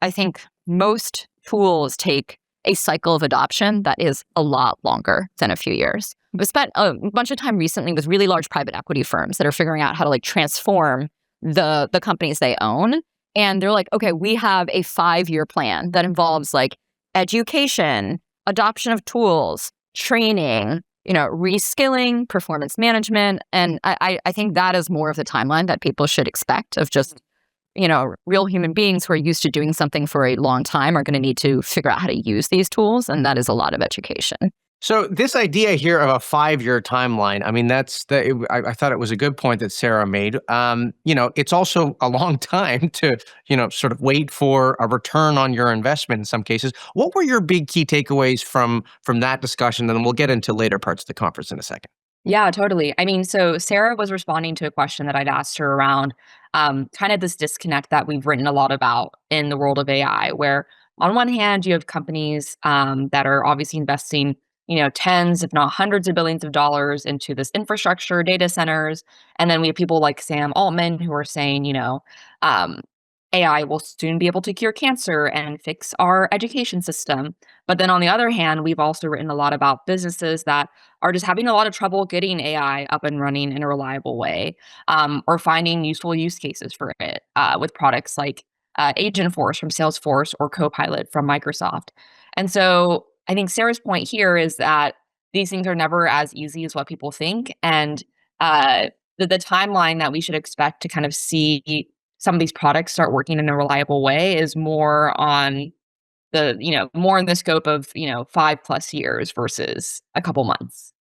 I think most tools take a cycle of adoption that is a lot longer than a few years. We spent a bunch of time recently with really large private equity firms that are figuring out how to transform the companies they own. And they're like, okay, we have a 5-year plan that involves education, adoption of tools, training, reskilling, performance management. And I think that is more of the timeline that people should expect of just, real human beings who are used to doing something for a long time are going to need to figure out how to use these tools. And that is a lot of education. So this idea here of a 5-year timeline, I mean, I thought it was a good point that Sarah made. It's also a long time to, sort of wait for a return on your investment in some cases. What were your big key takeaways from that discussion? And then we'll get into later parts of the conference in a second. Yeah, totally. I mean, so Sarah was responding to a question that I'd asked her around kind of this disconnect that we've written a lot about in the world of AI, where on one hand, you have companies that are obviously investing, tens, if not hundreds of billions of dollars into this infrastructure, data centers. And then we have people like Sam Altman who are saying, um, AI will soon be able to cure cancer and fix our education system. But then on the other hand, we've also written a lot about businesses that are just having a lot of trouble getting AI up and running in a reliable way, or finding useful use cases for it with products like Agentforce from Salesforce or Copilot from Microsoft. And so I think Sarah's point here is that these things are never as easy as what people think. And the timeline that we should expect to kind of see some of these products start working in a reliable way is more on more in the scope of, 5+ years versus a couple months.